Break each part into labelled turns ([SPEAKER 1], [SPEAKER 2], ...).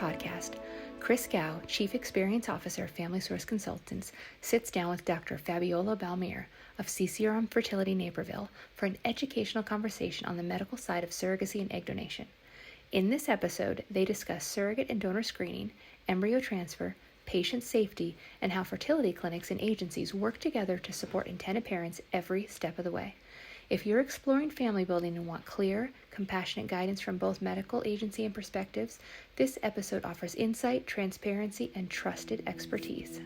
[SPEAKER 1] podcast, Chris Gao, Chief Experience Officer of Family Source Consultants, sits down with Dr. Fabiola Balmir of CCRM Fertility Naperville for an educational conversation on the medical side of surrogacy and egg donation. In this episode, they discuss surrogate and donor screening, embryo transfer, patient safety, and how fertility clinics and agencies work together to support intended parents every step of the way. If you're exploring family building and want clear, compassionate guidance from both medical agency and perspectives, this episode offers insight, transparency, and trusted expertise.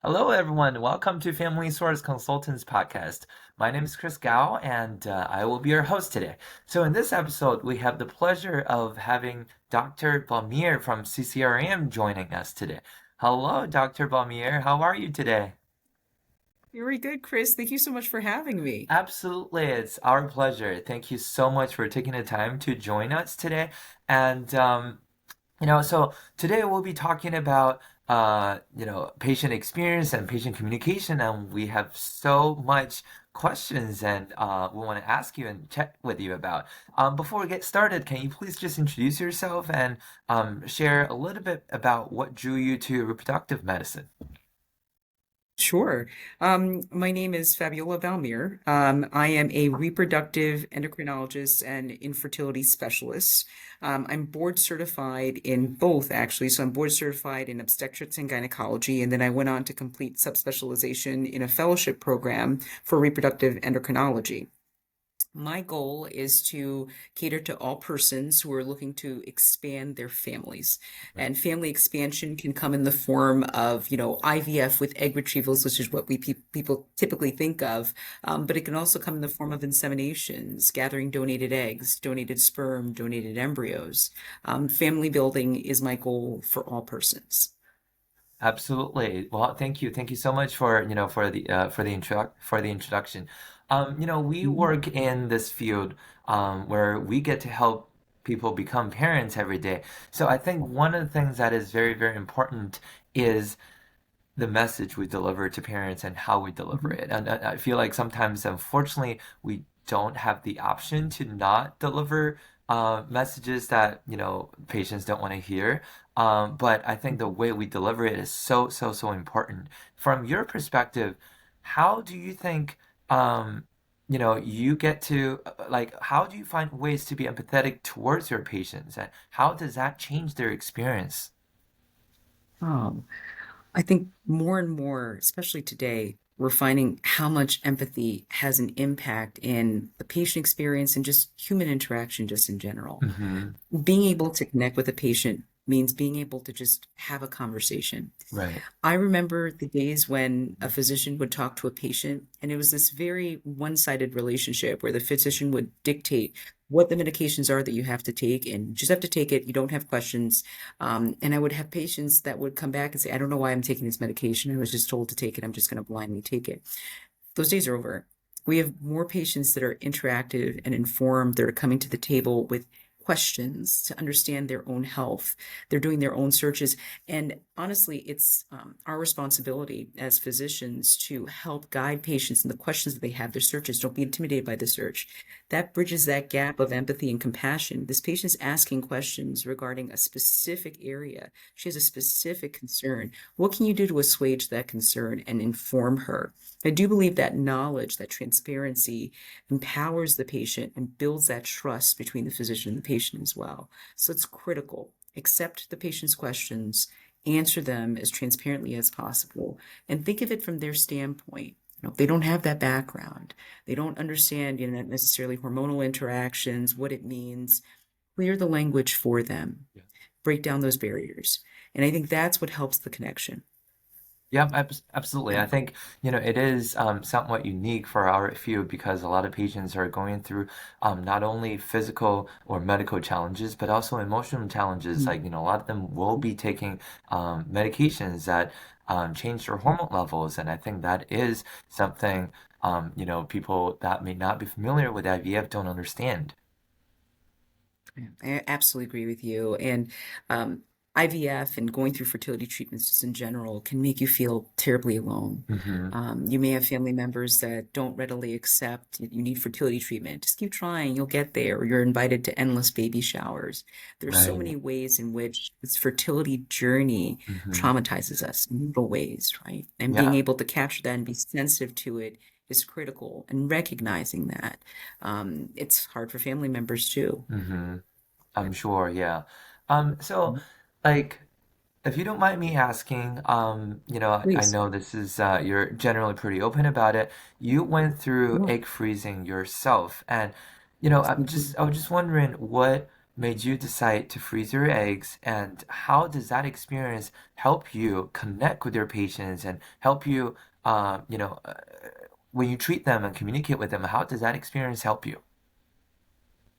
[SPEAKER 2] Hello, everyone. Welcome to Family Source Consultants Podcast. My name is Chris Gao, and I will be your host today. So in this episode, we have the pleasure of having Dr. Balmir from CCRM joining us today. Hello, Dr. Balmir. How are you today?
[SPEAKER 3] Very good, Chris. Thank you so much for having me.
[SPEAKER 2] Absolutely. It's our pleasure. Thank you so much for taking the time to join us today. And so today we'll be talking about patient experience and patient communication, and we have so much questions and we want to ask you and chat with you about. Before we get started, can you please just introduce yourself and share a little bit about what drew you to reproductive medicine?
[SPEAKER 3] Sure. My name is Fabiola Balmir. I am a reproductive endocrinologist and infertility specialist. I'm board certified in both, actually. So I'm board certified in obstetrics and gynecology, and then I went on to complete subspecialization in a fellowship program for reproductive endocrinology. My goal is to cater to all persons who are looking to expand their families.
[SPEAKER 2] Right.
[SPEAKER 3] And family expansion can come in the form of, IVF with egg retrievals, which is what people typically think of. But it can also come in the form of inseminations, gathering donated eggs, donated sperm, donated embryos. Family building is my goal for all persons.
[SPEAKER 2] Absolutely. Well, thank you. Thank you so much for, for the introduction. We work in this field where we get to help people become parents every day. So I think one of the things that is very, very important is the message we deliver to parents and how we deliver it. And I feel like sometimes, unfortunately, we don't have the option to not deliver messages that, patients don't want to hear. But I think the way we deliver it is so, so, so important. From your perspective, how do you think, you get to, how do you find ways to be empathetic towards your patients? And how does that change their experience?
[SPEAKER 3] Um, I think more and more, especially today, we're finding how much empathy has an impact in the patient experience and just human interaction, just in general.
[SPEAKER 2] Mm-hmm.
[SPEAKER 3] Being able to connect with a patient means being able to just have a conversation.
[SPEAKER 2] Right.
[SPEAKER 3] I remember the days when a physician would talk to a patient, and it was this very one-sided relationship where the physician would dictate what the medications are that you have to take, and you just have to take it. You don't have questions. And I would have patients that would come back and say, I don't know why I'm taking this medication. I was just told to take it. I'm just going to blindly take it. Those days are over. We have more patients that are interactive and informed. They're coming to the table with questions to understand their own health. They're doing their own searches. And honestly, it's our responsibility as physicians to help guide patients in the questions that they have, their searches. Don't be intimidated by the search. That bridges that gap of empathy and compassion. This patient's asking questions regarding a specific area. She has a specific concern. What can you do to assuage that concern and inform her? I do believe that knowledge, that transparency empowers the patient and builds that trust between the physician and the patient as well. So it's critical. Accept the patient's questions, answer them as transparently as possible, and think of it from their standpoint. They don't have that background. They don't understand, not necessarily hormonal interactions, what it means. Clear the language for them.
[SPEAKER 2] Yeah.
[SPEAKER 3] Break down those barriers. And I think that's what helps the connection.
[SPEAKER 2] Yeah, absolutely. I think, it is somewhat unique for our field because a lot of patients are going through not only physical or medical challenges, but also emotional challenges. Like, a lot of them will be taking medications that change their hormone levels. And I think that is something, people that may not be familiar with IVF don't understand.
[SPEAKER 3] I absolutely agree with you. And IVF and going through fertility treatments just in general can make you feel terribly alone.
[SPEAKER 2] Mm-hmm.
[SPEAKER 3] You may have family members that don't readily accept you need fertility treatment. Just keep trying, you'll get there. Or you're invited to endless baby showers. There's so
[SPEAKER 2] Right.
[SPEAKER 3] many ways in which this fertility journey
[SPEAKER 2] Mm-hmm.
[SPEAKER 3] traumatizes us in little ways, right? And being
[SPEAKER 2] Yeah.
[SPEAKER 3] able to capture that and be sensitive to it is critical. And recognizing that, it's hard for family members too.
[SPEAKER 2] Mm-hmm. I'm sure, yeah. So like if you don't mind me asking, I
[SPEAKER 3] Please.
[SPEAKER 2] know this is you're generally pretty open about it. You went through
[SPEAKER 3] Yeah.
[SPEAKER 2] egg freezing yourself, and
[SPEAKER 3] Yes, we do.
[SPEAKER 2] I was just wondering what made you decide to freeze your eggs, and how does that experience help you connect with your patients and help you, when you treat them and communicate with them, how does that experience help you?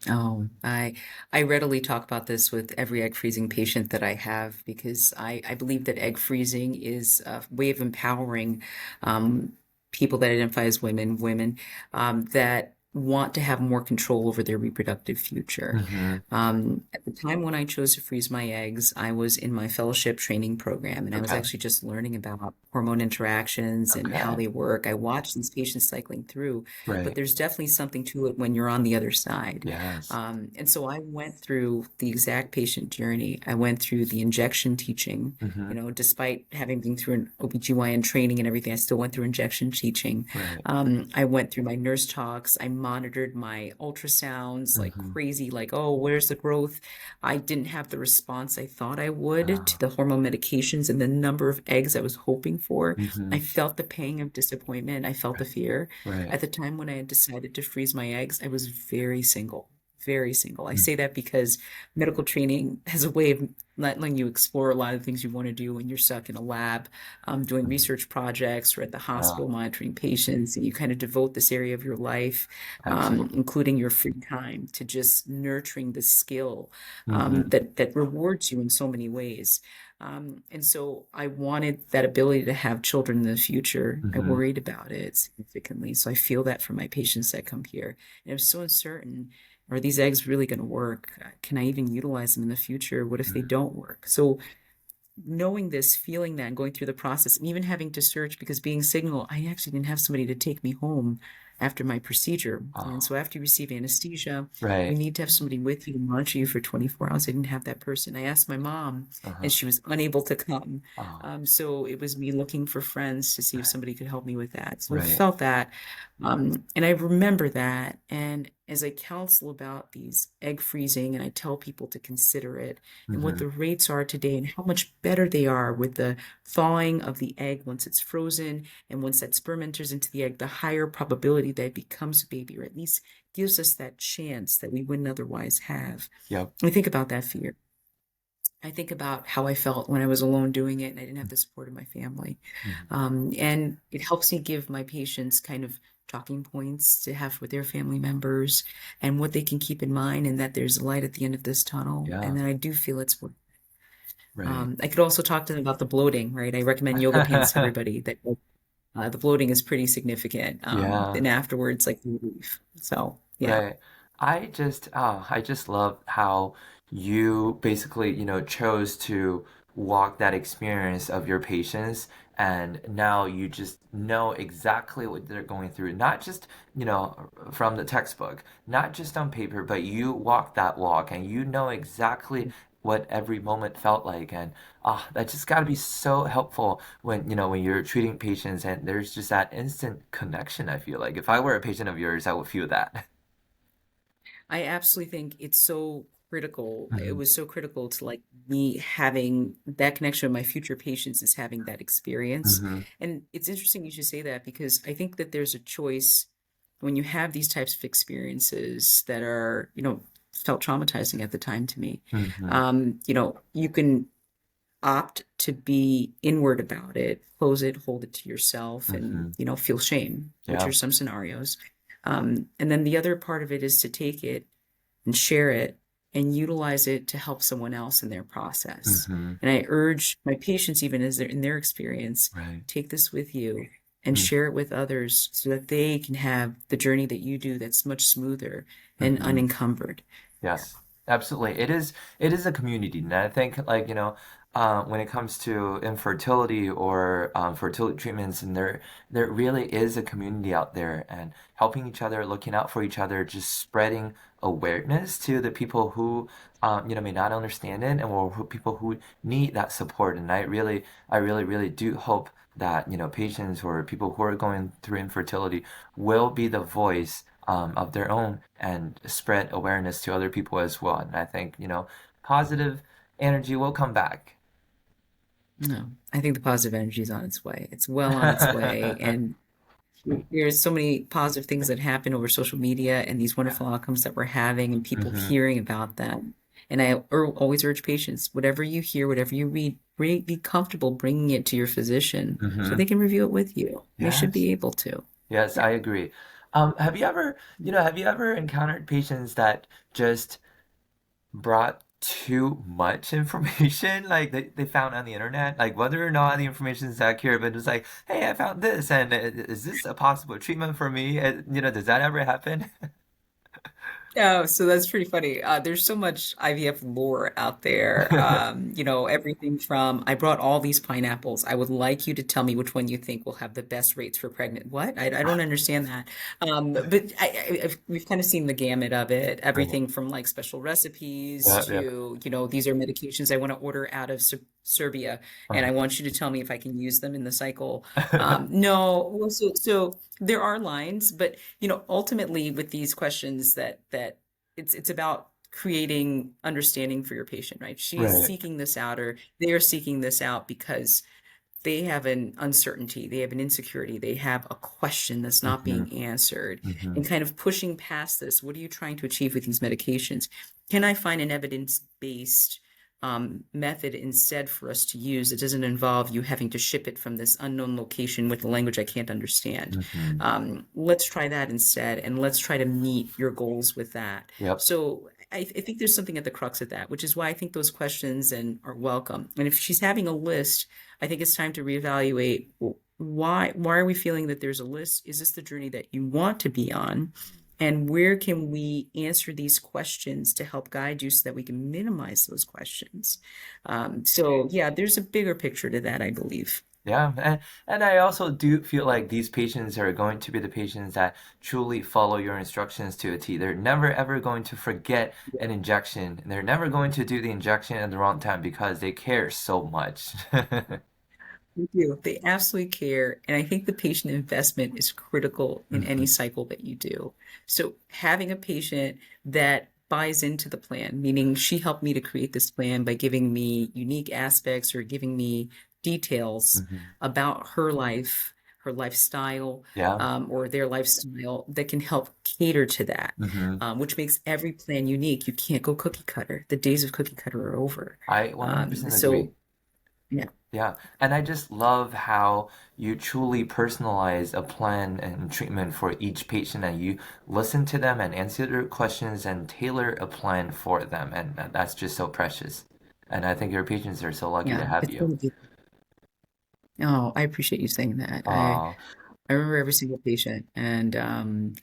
[SPEAKER 3] Oh, I readily talk about this with every egg freezing patient that I have because I believe that egg freezing is a way of empowering um, people that identify as women that want to have more control over their reproductive future.
[SPEAKER 2] Mm-hmm.
[SPEAKER 3] At the time when I chose to freeze my eggs, I was in my fellowship training program, and I was
[SPEAKER 2] Okay.
[SPEAKER 3] actually just learning about hormone interactions and how
[SPEAKER 2] Okay.
[SPEAKER 3] they work. I watched these patients cycling through, but
[SPEAKER 2] Right.
[SPEAKER 3] there's definitely something to it when you're on the other side.
[SPEAKER 2] Yes.
[SPEAKER 3] And so I went through the exact patient journey. I went through the injection teaching.
[SPEAKER 2] Mm-hmm.
[SPEAKER 3] Despite having been through an OBGYN training and everything, I still went through injection teaching.
[SPEAKER 2] Right.
[SPEAKER 3] I went through my nurse talks. I monitored my ultrasounds like
[SPEAKER 2] Mm-hmm.
[SPEAKER 3] crazy, like, oh, where's the growth? I didn't have the response I thought I would to
[SPEAKER 2] Uh,
[SPEAKER 3] the hormone medications and the number of eggs I was hoping for.
[SPEAKER 2] mm-hmm.
[SPEAKER 3] I felt the pang of disappointment. I felt the fear.
[SPEAKER 2] Right.
[SPEAKER 3] At the time when I had decided to freeze my eggs, I was very single, very single. I
[SPEAKER 2] Mm,
[SPEAKER 3] say that because medical training has a way of not letting you explore a lot of things you want to do when you're stuck in a lab, doing
[SPEAKER 2] mm.
[SPEAKER 3] research projects or at the
[SPEAKER 2] Uh,
[SPEAKER 3] hospital monitoring patients, and you kind of devote this area of your life,
[SPEAKER 2] Absolutely.
[SPEAKER 3] including your free time, to just nurturing the skill
[SPEAKER 2] Mm-hmm.
[SPEAKER 3] that rewards you in so many ways. And so I wanted that ability to have children in the future. I
[SPEAKER 2] Mm-hmm.
[SPEAKER 3] worried about it significantly. So I feel that for my patients that come here. And I'm so uncertain. Are these eggs really going to work? Can I even utilize them in the future? What if they don't work? So knowing this, feeling that, and going through the process, and even having to search because being single, I actually didn't have somebody to take me home after my procedure. And
[SPEAKER 2] Oh,
[SPEAKER 3] so after you receive anesthesia, you
[SPEAKER 2] right.
[SPEAKER 3] need to have somebody with you to monitor you for 24 hours. I didn't have that person. I asked my mom,
[SPEAKER 2] Uh-huh.
[SPEAKER 3] and she was unable to come.
[SPEAKER 2] Oh,
[SPEAKER 3] So it was me looking for friends to see if
[SPEAKER 2] right.
[SPEAKER 3] somebody could help me with that. So I
[SPEAKER 2] Right.
[SPEAKER 3] felt that. And I remember that. And as I counsel about these egg freezing and I tell people to consider it and what
[SPEAKER 2] Mm-hmm.
[SPEAKER 3] the rates are today and how much better they are with the thawing of the egg once it's frozen and once that sperm enters into the egg, the higher probability that it becomes a baby, or at least gives us that chance that we wouldn't otherwise have.
[SPEAKER 2] Yep.
[SPEAKER 3] I think about that fear. I think about how I felt when I was alone doing it and I didn't have the support of my family.
[SPEAKER 2] Mm-hmm.
[SPEAKER 3] And it helps me give my patients kind of talking points to have with their family members and what they can keep in mind, and that there's a light at the end of this tunnel. And
[SPEAKER 2] Yeah.
[SPEAKER 3] that I do feel it's worth.
[SPEAKER 2] Right.
[SPEAKER 3] I could also talk to them about the bloating, right? I recommend yoga pants to everybody. That the bloating is pretty significant.
[SPEAKER 2] Yeah.
[SPEAKER 3] And afterwards, like relief. So yeah.
[SPEAKER 2] Right. I just love how you basically, chose to walk that experience of your patients, and now you just know exactly what they're going through, not just, from the textbook, not just on paper, but you walk that walk and you know exactly what every moment felt like. And that just got to be so helpful when, when you're treating patients and there's just that instant connection, I feel like. If I were a patient of yours, I would feel that.
[SPEAKER 3] I absolutely think it's so critical. It
[SPEAKER 2] Mhm.
[SPEAKER 3] was so critical to like me having that connection with my future patients is having that experience.
[SPEAKER 2] Mhm.
[SPEAKER 3] And it's interesting you should say that because I think that there's a choice when you have these types of experiences that are, felt traumatizing at the time to me.
[SPEAKER 2] Mhm.
[SPEAKER 3] You can opt to be inward about it, close it, hold it to yourself, and,
[SPEAKER 2] Mhm.
[SPEAKER 3] feel shame, which are
[SPEAKER 2] Yeah.
[SPEAKER 3] some scenarios. And then the other part of it is to take it and share it and utilize it to help someone else in their process.
[SPEAKER 2] Mhm.
[SPEAKER 3] And I urge my patients, even as they're in their experience,
[SPEAKER 2] Right.
[SPEAKER 3] take this with you and
[SPEAKER 2] Mm.
[SPEAKER 3] share it with others so that they can have the journey that you do that's much smoother and
[SPEAKER 2] Mhm.
[SPEAKER 3] unencumbered.
[SPEAKER 2] Yes. Absolutely. It is a community. And I think like, when it comes to infertility or fertility treatments, and there really is a community out there and helping each other, looking out for each other, just spreading awareness to the people who may not understand it, and or who, people who need that support. And I really do hope that, patients or people who are going through infertility will be the voice of their own and spread awareness to other people as well. And I think, positive energy will come back.
[SPEAKER 3] No, I think the positive energy is on its way. It's well on its way. And there's so many positive things that happen over social media and these
[SPEAKER 2] Yeah.
[SPEAKER 3] wonderful outcomes that we're having and people
[SPEAKER 2] Hmm.
[SPEAKER 3] hearing about them. And I always urge patients, whatever you hear, whatever you read, be comfortable bringing it to your physician so they
[SPEAKER 2] Hmm.
[SPEAKER 3] can review it with you. They should
[SPEAKER 2] Yes.
[SPEAKER 3] be able to.
[SPEAKER 2] Yes,
[SPEAKER 3] Yeah.
[SPEAKER 2] I agree. Have you ever encountered patients that just brought too much information, like they found on the internet, like whether or not the information is accurate, but it's like, hey, I found this, and is this a possible treatment for me? Does that ever happen?
[SPEAKER 3] Oh, so that's pretty funny. There's so much IVF lore out there. Everything from I brought all these pineapples. I would like you to tell me which one you think will have the best rates for pregnant. What? I don't understand that. But we've kind of seen the gamut of it.
[SPEAKER 2] Right.
[SPEAKER 3] Everything from like special recipes
[SPEAKER 2] Yeah, yeah.
[SPEAKER 3] to, these are medications I want to order out of Serbia, and I want you to tell me if I can use them in the cycle. No, well, so there are lines, but ultimately with these questions that it's about creating understanding for your patient, right? She's
[SPEAKER 2] Right.
[SPEAKER 3] seeking this out, or they are seeking this out because they have an uncertainty, they have an insecurity, they have a question that's not
[SPEAKER 2] Hmm.
[SPEAKER 3] being answered,
[SPEAKER 2] Hmm.
[SPEAKER 3] and kind of pushing past this. What are you trying to achieve with these medications? Can I find an evidence-based method instead for us to use that doesn't involve you having to ship it from this unknown location with a language I can't understand?
[SPEAKER 2] Hmm.
[SPEAKER 3] Let's try that instead, and let's try to meet your goals with that.
[SPEAKER 2] Yep.
[SPEAKER 3] So I think there's something at the crux of that, which is why I think those questions and are welcome. And if she's having a list, I think it's time to reevaluate why are we feeling that there's a list? Is this the journey that you want to be on? And where can we answer these questions to help guide you so that we can minimize those questions? So yeah, there's a bigger picture to that, I believe.
[SPEAKER 2] Yeah, and I also do feel like these patients are going to be the patients that truly follow your instructions to a T. They're never ever going to forget an injection, and they're never going to do the injection at the wrong time because they care so much.
[SPEAKER 3] They do. They absolutely care. And I think the patient investment is critical in any
[SPEAKER 2] Hmm.
[SPEAKER 3] cycle that you do. So having a patient that buys into the plan, meaning she helped me to create this plan by giving me unique aspects or giving me details
[SPEAKER 2] Hmm.
[SPEAKER 3] about her life, her lifestyle,
[SPEAKER 2] Yeah.
[SPEAKER 3] or their lifestyle that can help cater to that,
[SPEAKER 2] Hmm.
[SPEAKER 3] which makes every plan unique. You can't go cookie cutter. The days of cookie cutter are over.
[SPEAKER 2] I 100% agree.
[SPEAKER 3] So yeah.
[SPEAKER 2] Yeah, and I just love how you truly personalize a plan and treatment for each patient, and you listen to them and answer their questions and tailor a plan for them, and that's just so precious. And I think your patients are so lucky to
[SPEAKER 3] Yeah,
[SPEAKER 2] have
[SPEAKER 3] it's
[SPEAKER 2] you.
[SPEAKER 3] really beautiful. Oh, I appreciate you saying that.
[SPEAKER 2] Oh.
[SPEAKER 3] I remember every single patient, and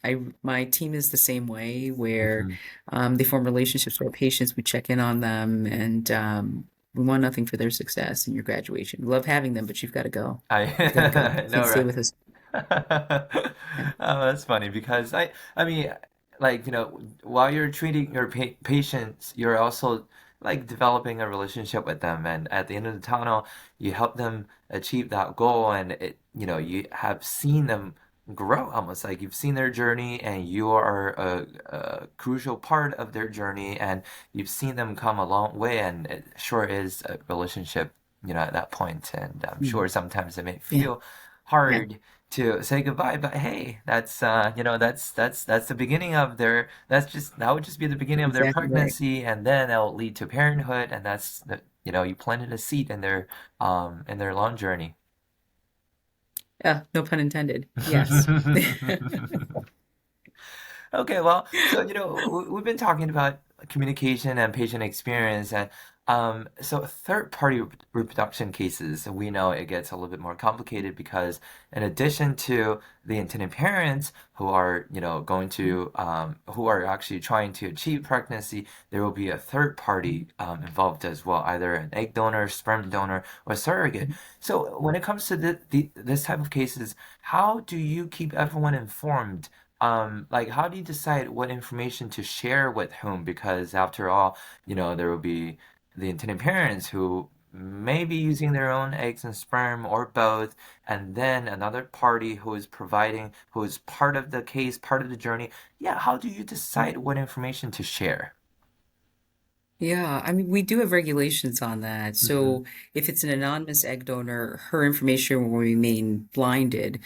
[SPEAKER 3] I my team is the same way where
[SPEAKER 2] Hmm.
[SPEAKER 3] they form relationships with our patients. We check in on them, and we want nothing for their success in your graduation. We love having them, but you've got to go.
[SPEAKER 2] I
[SPEAKER 3] You got to go.
[SPEAKER 2] I
[SPEAKER 3] You
[SPEAKER 2] know,
[SPEAKER 3] can't stay
[SPEAKER 2] right?
[SPEAKER 3] with us. Yeah.
[SPEAKER 2] Oh, that's funny because I mean, like, while you're treating your patients, you're also like developing a relationship with them, and at the end of the tunnel, you help them achieve that goal, and you have seen them grow, almost like you've seen their journey, and you are a crucial part of their journey, and you've seen them come a long way, and it sure is a relationship, at that point, and I'm sure
[SPEAKER 3] Mm.
[SPEAKER 2] sometimes it may
[SPEAKER 3] Yeah.
[SPEAKER 2] feel
[SPEAKER 3] Yeah.
[SPEAKER 2] hard to say goodbye, but hey, that's the beginning of that would just be the beginning of their
[SPEAKER 3] Exactly right.
[SPEAKER 2] pregnancy, and then that'll lead to parenthood, and that's you planted a seed in their long journey.
[SPEAKER 3] Yeah. No pun intended. Yes.
[SPEAKER 2] Okay, well, so we've been talking about communication and patient experience, and So third-party reproduction cases, we know it gets a little bit more complicated because in addition to the intended parents who are, going to, who are actually trying to achieve pregnancy, there will be a third party involved as well, either an egg donor, sperm donor, or surrogate. So when it comes to this type of cases, how do you keep everyone informed? Like, how do you decide what information to share with whom? Because after all, there will be the intended parents who may be using their own eggs and sperm or both, and then another party who is providing, who is part of the case, part of the journey. Yeah, how do you decide what information to share?
[SPEAKER 3] Yeah, I mean, we do have regulations on that.
[SPEAKER 2] Mm-hmm.
[SPEAKER 3] So if it's an anonymous egg donor, her information will remain blinded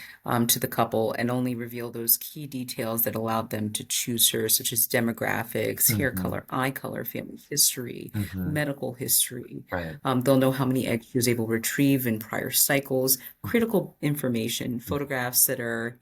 [SPEAKER 3] to the couple and only reveal those key details that allowed them to choose her, such as demographics, hair
[SPEAKER 2] Mm-hmm.
[SPEAKER 3] color, eye color, family history,
[SPEAKER 2] Mm-hmm.
[SPEAKER 3] medical history.
[SPEAKER 2] Right.
[SPEAKER 3] They'll know how many eggs she was able to retrieve in prior cycles, critical information, photographs that are,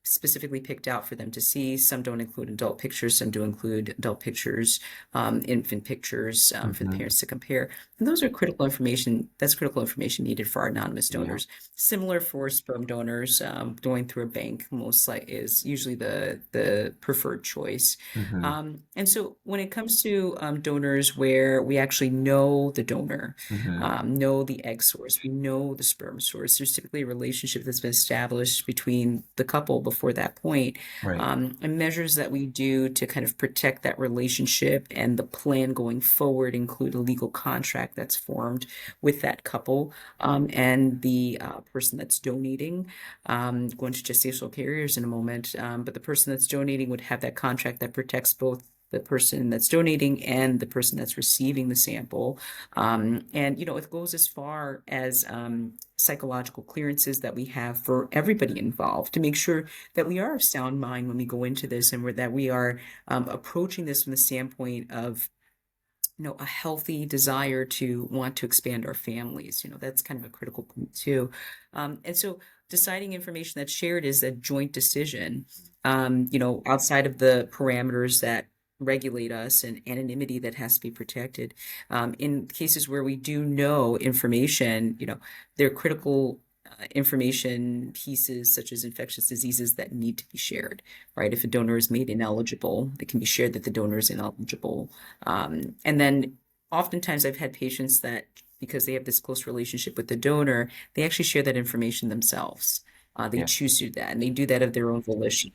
[SPEAKER 3] specifically picked out for them to see. Some don't include adult pictures, some do include adult pictures, infant pictures for the
[SPEAKER 2] Mm-hmm.
[SPEAKER 3] parents to compare. And those are critical information. That's critical information needed for our anonymous
[SPEAKER 2] Yeah.
[SPEAKER 3] donors. Similar for sperm donors, going through a bank most like is usually the preferred choice.
[SPEAKER 2] Mm-hmm.
[SPEAKER 3] And so when it comes to donors where we actually know the donor,
[SPEAKER 2] Mm-hmm.
[SPEAKER 3] know the egg source, we know the sperm source, there's typically a relationship that's been established between the couple before that point,
[SPEAKER 2] Right.
[SPEAKER 3] and measures that we do to kind of protect that relationship and the plan going forward include a legal contract that's formed with that couple and the person that's donating. Go into gestational carriers in a moment, but the person that's donating would have that contract that protects both the person that's donating and the person that's receiving the sample. And, it goes as far as psychological clearances that we have for everybody involved to make sure that we are of sound mind when we go into this and that we are approaching this from the standpoint of a healthy desire to want to expand our families. That's kind of a critical point too. And so deciding information that's shared is a joint decision, outside of the parameters that regulate us and anonymity that has to be protected. In cases where we do know information, there are critical information pieces such as infectious diseases that need to be shared, right? If a donor is made ineligible, it can be shared that the donor is ineligible. And then oftentimes I've had patients that, because they have this close relationship with the donor, they actually share that information themselves. They
[SPEAKER 2] Yeah.
[SPEAKER 3] choose to do that, and they do that of their own volition.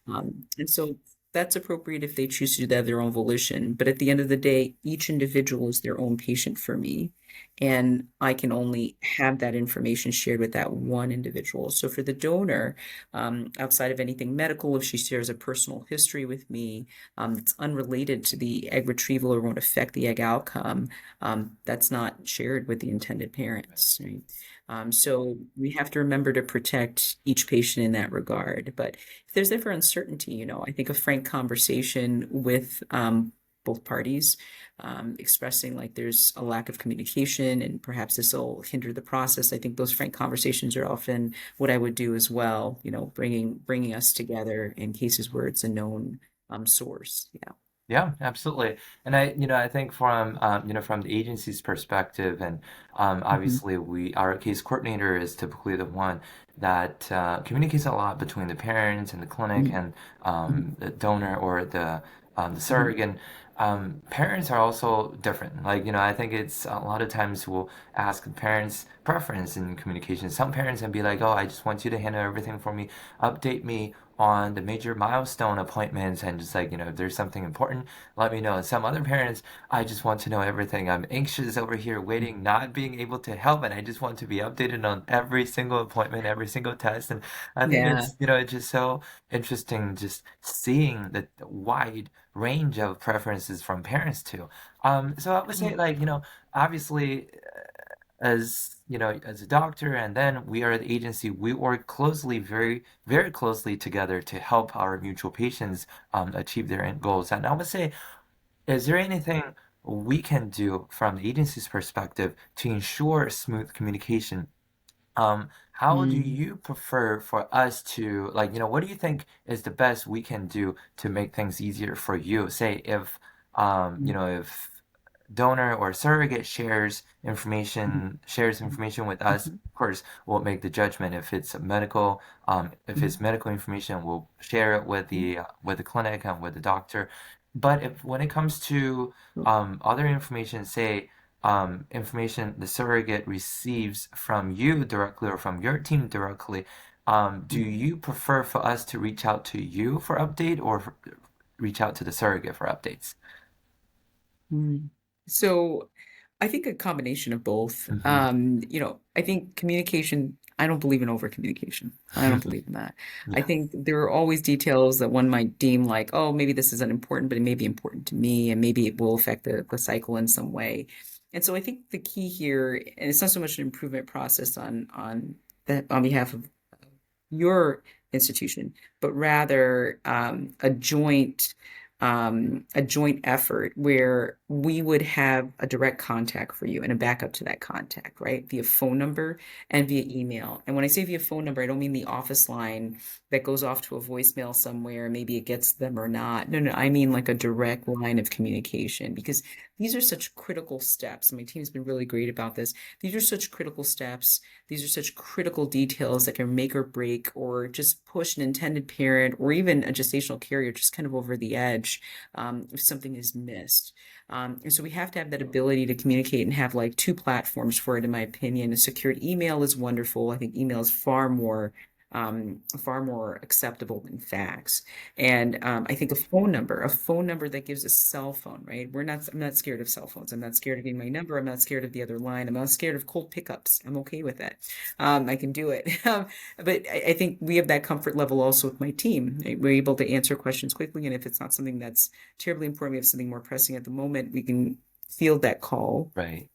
[SPEAKER 3] And so that's appropriate if they choose to do that of their own volition. But at the end of the day, each individual is their own patient for me. And I can only have that information shared with that one individual. So for the donor, outside of anything medical, if she shares a personal history with me that's unrelated to the egg retrieval or won't affect the egg outcome, that's not shared with the intended parents, right? So we have to remember to protect each patient in that regard. But if there's ever uncertainty, I think a frank conversation with both parties, expressing like there's a lack of communication and perhaps this will hinder the process. I think those frank conversations are often what I would do as well. Bringing us together in cases where it's a known source. Yeah.
[SPEAKER 2] Yeah, absolutely. And I think from the agency's perspective, and
[SPEAKER 3] Mhm.
[SPEAKER 2] obviously our case coordinator is typically the one that communicates a lot between the parents and the clinic
[SPEAKER 3] Mhm.
[SPEAKER 2] and
[SPEAKER 3] Mhm.
[SPEAKER 2] the donor or the
[SPEAKER 3] Mhm.
[SPEAKER 2] surrogate. Parents are also different. Like, I think it's a lot of times we'll ask the parents' preference in communication. Some parents can be like, "Oh, I just want you to handle everything for me, update me on the major milestone appointments, and just like, if there's something important, let me know." And some other parents, "I just want to know everything. I'm anxious over here waiting, not being able to help, and I just want to be updated on every single appointment, every single test." And I think
[SPEAKER 3] Yeah.
[SPEAKER 2] it's just so interesting just seeing the wide range of preferences from parents too. So I would say, like, obviously, as a doctor, and then we are at the agency, we work closely, very, very closely together to help our mutual patients achieve their end goals. And I would say, is there anything we can do from the agency's perspective to ensure smooth communication? How do
[SPEAKER 3] Mm.
[SPEAKER 2] you prefer for us to, like, what do you think is the best we can do to make things easier for you? Say if, if donor or surrogate shares information with us,
[SPEAKER 3] Mhm.
[SPEAKER 2] of course, we'll make the judgment. If it's medical information, we'll share it with the clinic and with the doctor. But if when it comes to other information, say information the surrogate receives from you directly or from your team directly, do you prefer for us to reach out to you for update or reach out to the surrogate for updates?
[SPEAKER 3] Mm. So I think a combination of both.
[SPEAKER 2] Hmm.
[SPEAKER 3] I think communication, I don't believe in over communication. I don't believe in that. I
[SPEAKER 2] Yeah,
[SPEAKER 3] think there are always details that one might deem like, oh, maybe this isn't important, but it may be important to me, and maybe it will affect the cycle in some way. And so I think the key here, and it's not so much an improvement process on behalf of your institution, but rather a joint effort where we would have a direct contact for you and a backup to that contact, right? Via phone number and via email. And when I say via phone number, I don't mean the office line that goes off to a voicemail somewhere. Maybe it gets them or not. No, no, I mean like a direct line of communication because these are such critical steps. And my team's been really great about this. These are such critical steps. These are such critical details that can make or break or just push an intended parent or even a gestational carrier just kind of over the edge if something is missed. And so we have to have that ability to communicate and have like two platforms for it, in my opinion. A secured email is wonderful. I think email is far more acceptable than fax. And I think a phone number that gives a cell phone, right? I'm not scared of cell phones. I'm not scared of giving my number. I'm not scared of the other line. I'm not scared of cold pickups. I'm okay with that. I can do it. But I think we have that comfort level also with my team. Right? We're able to answer questions quickly. And if it's not something that's terribly important, we have something more pressing at the moment, we can field that call
[SPEAKER 2] right.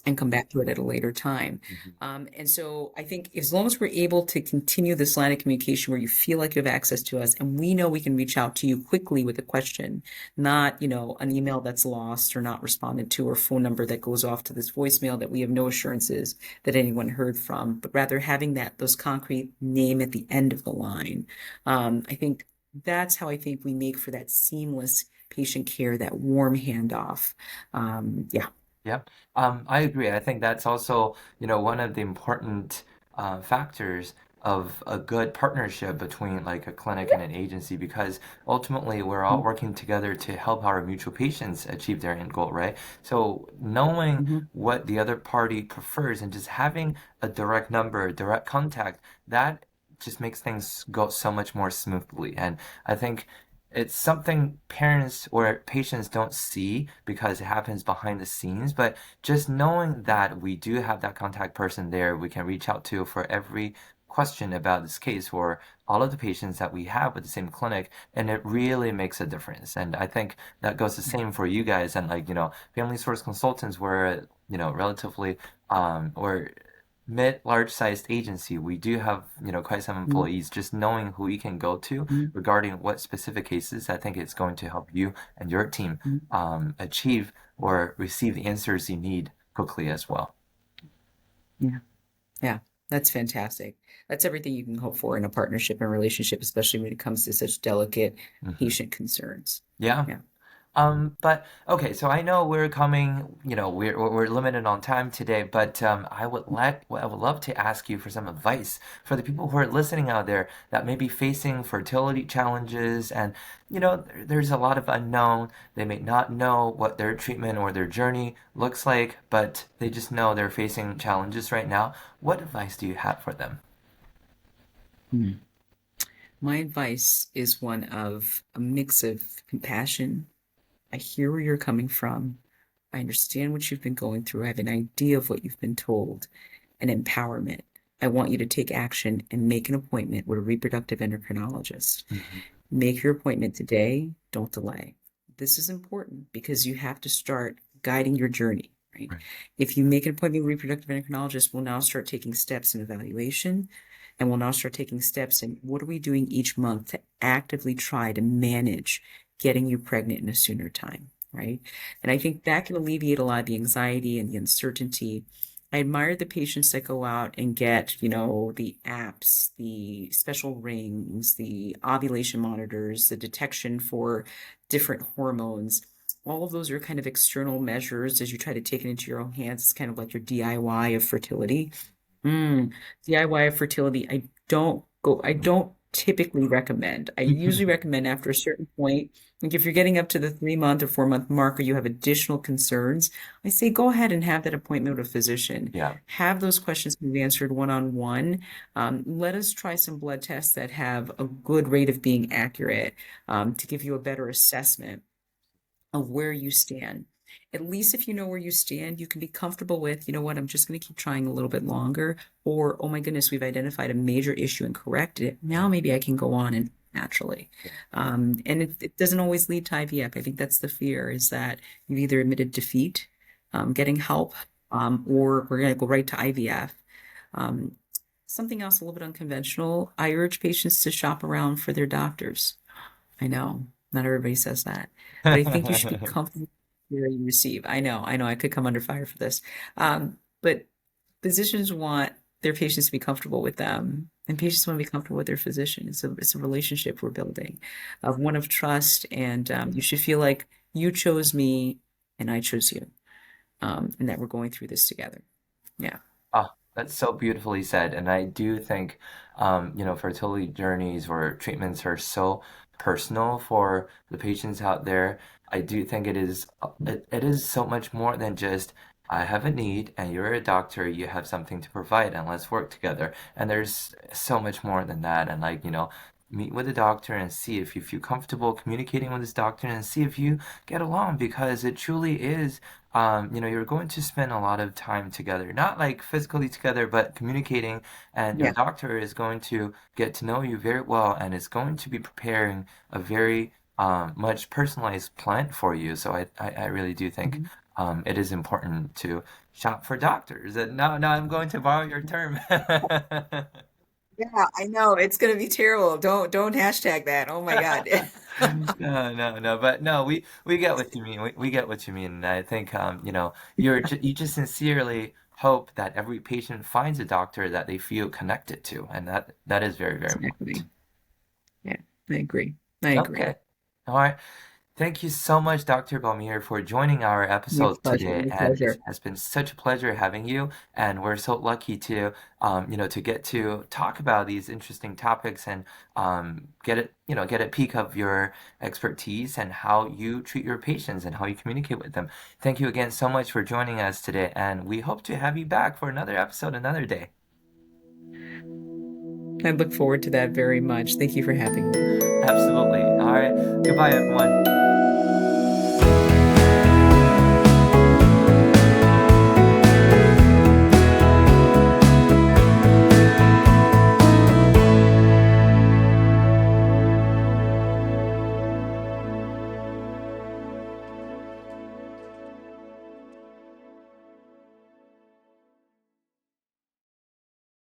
[SPEAKER 3] and come back to it at a later time.
[SPEAKER 2] Mhm.
[SPEAKER 3] And so I think as long as we're able to continue this line of communication where you feel like you have access to us and we know we can reach out to you quickly with a question, not, an email that's lost or not responded to or phone number that goes off to this voicemail that we have no assurances that anyone heard from, but rather having those concrete name at the end of the line. I think that's how I think we make for that seamless patient care, that warm handoff. Yeah.
[SPEAKER 2] Yep. I agree. I think that's also, one of the important factors of a good partnership between like a clinic and an agency because ultimately we're all working together to help our mutual patients achieve their end goal, right? So knowing
[SPEAKER 3] Mhm.
[SPEAKER 2] what the other party prefers and just having a direct number, a direct contact, that just makes things go so much more smoothly. And I think it's something parents or patients don't see because it happens behind the scenes, but just knowing that we do have that contact person there we can reach out to for every question about this case for all of the patients that we have with the same clinic, and it really makes a difference. And I think that goes the same for you guys and like, family source consultants were, relatively or mid-large sized agency, we do have, quite some
[SPEAKER 3] Mhm.
[SPEAKER 2] employees. Just knowing who you can go to
[SPEAKER 3] Mhm.
[SPEAKER 2] regarding what specific cases, I think it's going to help you and your team
[SPEAKER 3] Mhm.
[SPEAKER 2] achieve or receive the answers you need quickly as well.
[SPEAKER 3] Yeah. Yeah. That's fantastic. That's everything you can hope for in a partnership and relationship, especially when it comes to such delicate
[SPEAKER 2] Hmm.
[SPEAKER 3] patient concerns.
[SPEAKER 2] Yeah.
[SPEAKER 3] Yeah.
[SPEAKER 2] But okay, so I know we're coming, we're limited on time today, but I would love to ask you for some advice for the people who are listening out there that may be facing fertility challenges and there's a lot of unknown. They may not know what their treatment or their journey looks like, but they just know they're facing challenges right now. What advice do you have for them?
[SPEAKER 3] Hmm. My advice is one of a mix of compassion. I hear where you're coming from. I understand what you've been going through. I have an idea of what you've been told, and empowerment. I want you to take action and make an appointment with a reproductive endocrinologist.
[SPEAKER 2] Hmm.
[SPEAKER 3] Make your appointment today. Don't delay. This is important because you have to start guiding your journey, right?
[SPEAKER 2] Right.
[SPEAKER 3] If you make an appointment with a reproductive endocrinologist, we'll now start taking steps in evaluation and we'll now start taking steps in what are we doing each month to actively try to manage getting you pregnant in a sooner time, right? And I think that can alleviate a lot of the anxiety and the uncertainty. I admire the patients that go out and get, the apps, the special rings, the ovulation monitors, the detection for different hormones. all of those are kind of external measures as you try to take it into your own hands. It's kind of like your DIY of fertility. Mm, DIY of fertility, I don't typically recommend. I usually recommend after a certain point, like if you're getting up to the 3 month or 4 month mark or you have additional concerns, I say go ahead and have that appointment with a physician.
[SPEAKER 2] Yeah.
[SPEAKER 3] Have those questions be answered one-on-one. Let us try some blood tests that have a good rate of being accurate, to give you a better assessment of where you stand. At least if you know where you stand, you can be comfortable with, you know what, I'm just going to keep trying a little bit longer. Or, oh my goodness, we've identified a major issue and corrected it. Now maybe I can go on and naturally. And it doesn't always lead to IVF. I think that's the fear, is that you've either admitted defeat, getting help, or we're going to go right to IVF. Um, Something else a little bit unconventional, I urge patients to shop around for their doctors. I know, not everybody says that, but I think you should be comfortable where you receive. I know, I could come under fire for this. But physicians want their patients to be comfortable with them, and patients want to be comfortable with their physician. It's a relationship we're building, of one of trust, and you should feel like you chose me and I chose you, and that we're going through this together. Yeah.
[SPEAKER 2] Oh, that's so beautifully said. And I do think, fertility journeys or treatments are so personal for the patients out there. I do think it is so much more than just, I have a need and you're a doctor, you have something to provide and let's work together. And there's so much more than that. And like, meet with the doctor and see if you feel comfortable communicating with this doctor and see if you get along because it truly is you're going to spend a lot of time together, not like physically together, but communicating, and your
[SPEAKER 3] Yeah.
[SPEAKER 2] doctor is going to get to know you very well and is going to be preparing a very much personalized plan for you. So I really do think
[SPEAKER 3] Mhm.
[SPEAKER 2] it is important to shop for doctors. And now I'm going to borrow your term.
[SPEAKER 3] Yeah, I know. It's gonna be terrible. Don't hashtag that. Oh my God.
[SPEAKER 2] No, but no, we get what you mean. We get what you mean. And I think you just sincerely hope that every patient finds a doctor that they feel connected to, and that is very, very important.
[SPEAKER 3] Exactly. Yeah, I agree. I agree.
[SPEAKER 2] Okay. All right. Thank you so much, Dr. Balmir, for joining our
[SPEAKER 3] My
[SPEAKER 2] episode
[SPEAKER 3] pleasure.
[SPEAKER 2] today.
[SPEAKER 3] My
[SPEAKER 2] And it
[SPEAKER 3] pleasure.
[SPEAKER 2] has been such a pleasure having you. And we're so lucky to, to get to talk about these interesting topics and get a peek of your expertise and how you treat your patients and how you communicate with them. Thank you again so much for joining us today. And we hope to have you back for another episode another day.
[SPEAKER 3] I look forward to that very much. Thank you for having me.
[SPEAKER 2] Absolutely. All right. Goodbye, everyone.